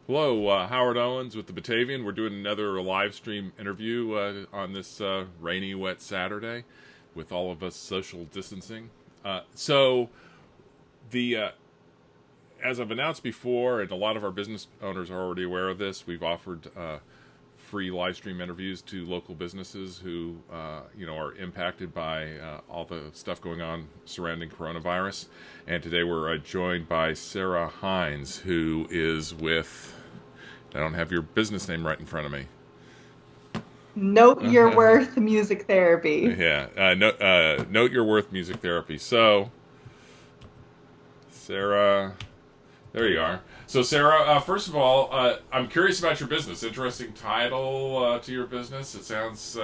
Hello, Howard Owens with the Batavian. We're doing another live stream interview on this rainy, wet Saturday with all of us social distancing. So, the as I've announced before, and a lot of our business owners are already aware of this, we've offered free live stream interviews to local businesses who are impacted by all the stuff going on surrounding coronavirus. And today we're joined by Sarah Hinze, who is with, I don't have your business name right in front of me. Note your worth music therapy. Yeah, note your worth music therapy. So, Sarah, there you are. So, Sarah, first of all, I'm curious about your business. Interesting title to your business. It sounds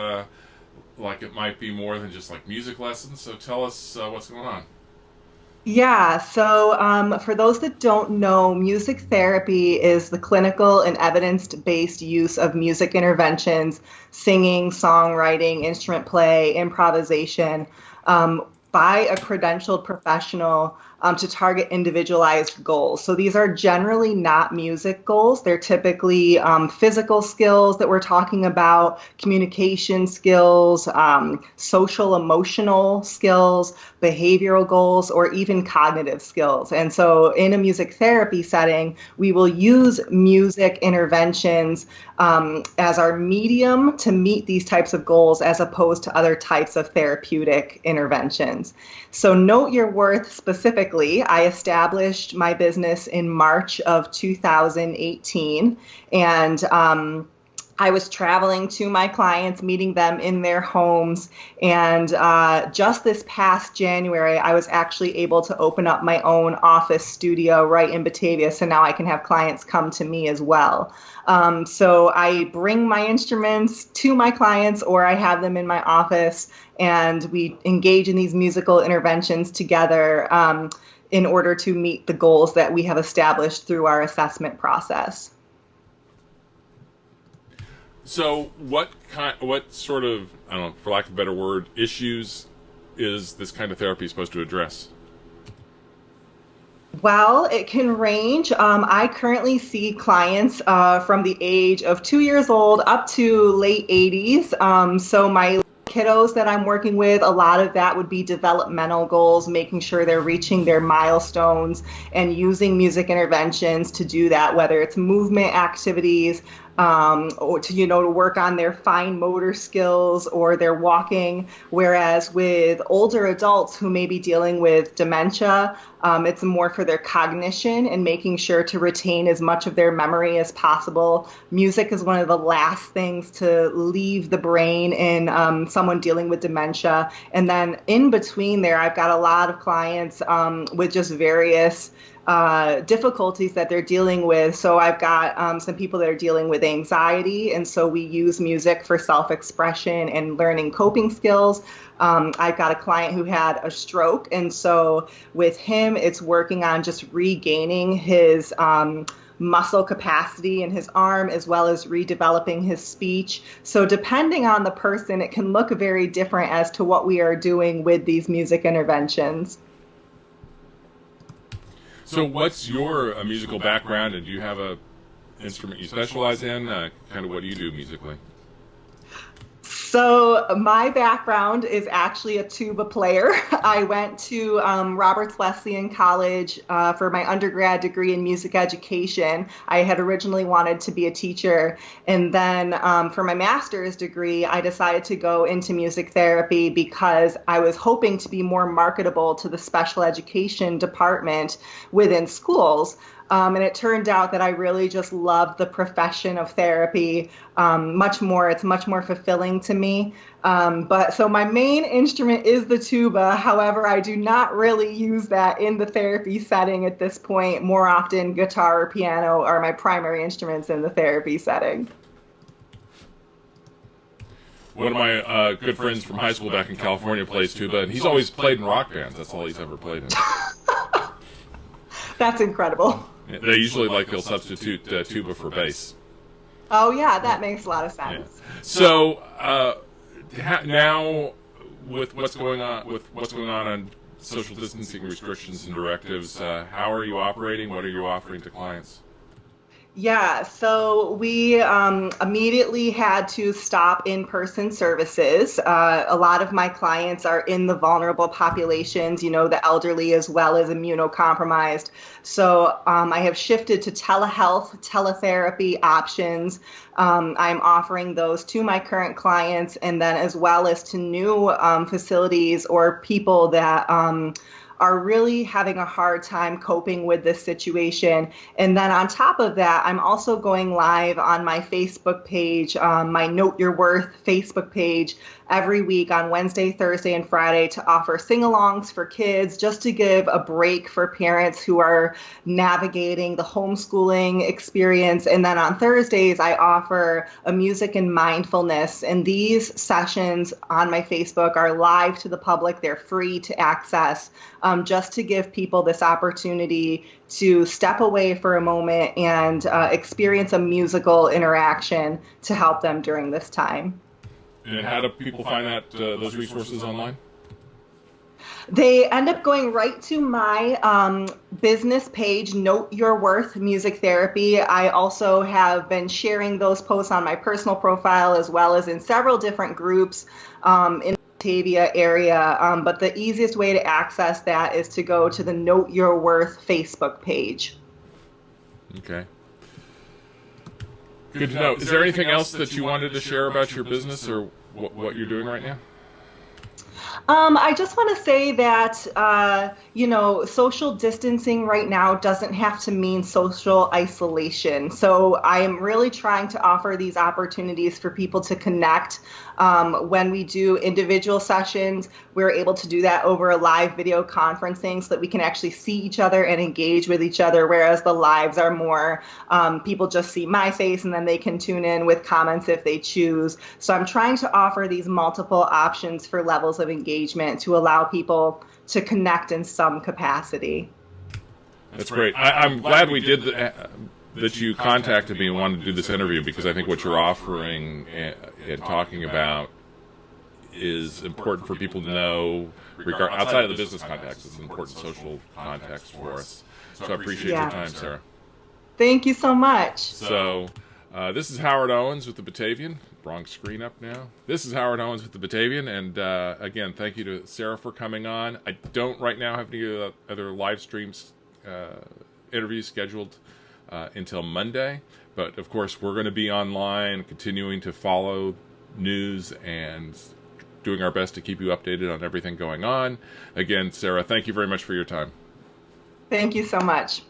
like it might be more than just like music lessons. So, tell us what's going on. For those that don't know, music therapy is the clinical and evidence-based use of music interventions, singing, songwriting, instrument play, improvisation, by a credentialed professional to target individualized goals. So these are generally not music goals. They're typically physical skills that we're talking about, communication skills, social emotional skills, behavioral goals, or even cognitive skills. And so in a music therapy setting, we will use music interventions as our medium to meet these types of goals as opposed to other types of therapeutic interventions. So note your worth specifically. I established my business in March of 2018, and I was traveling to my clients, meeting them in their homes. And just this past January, I was actually able to open up my own office studio right in Batavia. So now I can have clients come to me as well. So I bring my instruments to my clients, or I have them in my office, and we engage in these musical interventions together in order to meet the goals that we have established through our assessment process. So, what sort of, I don't know, for lack of a better word, issues is this kind of therapy supposed to address? Well, it can range. I currently see clients from the age of 2 years old up to late 80s. So my kiddos that I'm working with, a lot of that would be developmental goals, making sure they're reaching their milestones and using music interventions to do that, whether it's movement activities, or to work on their fine motor skills or their walking. Whereas with older adults who may be dealing with dementia, it's more for their cognition and making sure to retain as much of their memory as possible. Music is one of the last things to leave the brain in someone dealing with dementia. And then in between there, I've got a lot of clients with just various difficulties that they're dealing with. So I've got some people that are dealing with anxiety, and so we use music for self-expression and learning coping skills. I've got a client who had a stroke, and so with him, it's working on just regaining his muscle capacity in his arm, as well as redeveloping his speech. So depending on the person, it can look very different as to what we are doing with these music interventions. So, what's your musical background, and do you have a instrument you specialize in? Kind of what do you do musically? So my background is actually a tuba player. I went to Roberts Wesleyan College for my undergrad degree in music education. I had originally wanted to be a teacher, and then for my master's degree, I decided to go into music therapy because I was hoping to be more marketable to the special education department within schools. And it turned out that I really just loved the profession of therapy much more. It's much more fulfilling to me. But so my main instrument is the tuba. However, I do not really use that in the therapy setting at this point. More often, guitar or piano are my primary instruments in the therapy setting. One of my good friends from high school back in California plays tuba, and he's always played in rock bands. That's all he's ever played in. That's incredible. They usually they'll substitute tuba for bass. Oh yeah, that makes a lot of Yeah. sense. So now, with what's going on social distancing restrictions and directives, how are you operating? What are you offering to clients? Yeah, so we immediately had to stop in-person services. A lot of my clients are in the vulnerable populations, the elderly as well as immunocompromised. So I have shifted to telehealth, teletherapy options. I'm offering those to my current clients and then as well as to new facilities or people that are really having a hard time coping with this situation. And then on top of that, I'm also going live on my Facebook page, my Note Your Worth Facebook page, every week on Wednesday, Thursday, and Friday to offer sing-alongs for kids, just to give a break for parents who are navigating the homeschooling experience. And then on Thursdays, I offer a music and mindfulness. And these sessions on my Facebook are live to the public. They're free to access, just to give people this opportunity to step away for a moment and experience a musical interaction to help them during this time. And how do people find those resources online? They end up going right to my business page, Note Your Worth Music Therapy. I also have been sharing those posts on my personal profile as well as in several different groups in the Batavia area. But the easiest way to access that is to go to the Note Your Worth Facebook page. Okay. Good to know. Is there anything else that you wanted to share about your business or what you're doing right now? I just want to say that, social distancing right now doesn't have to mean social isolation. So I am really trying to offer these opportunities for people to connect. When we do individual sessions, we're able to do that over a live video conferencing so that we can actually see each other and engage with each other, whereas the lives are more people just see my face and then they can tune in with comments if they choose. So I'm trying to offer these multiple options for levels of engagement to allow people to connect in some capacity. That's great. I'm glad we did that you contacted me and wanted to do this interview, because I think what you're offering and talking about is important for people to know. Outside of the business context, it's an important social context for us. So I appreciate your time, Sarah. Thank you so much. So this is Howard Owens with the Batavian. Wrong screen up now. This is Howard Owens with the Batavian, and again, thank you to Sarah for coming on. I don't right now have any other live streams interviews scheduled until Monday, but of course we're going to be online, continuing to follow news and doing our best to keep you updated on everything going on. Again, Sarah, thank you very much for your time. Thank you so much.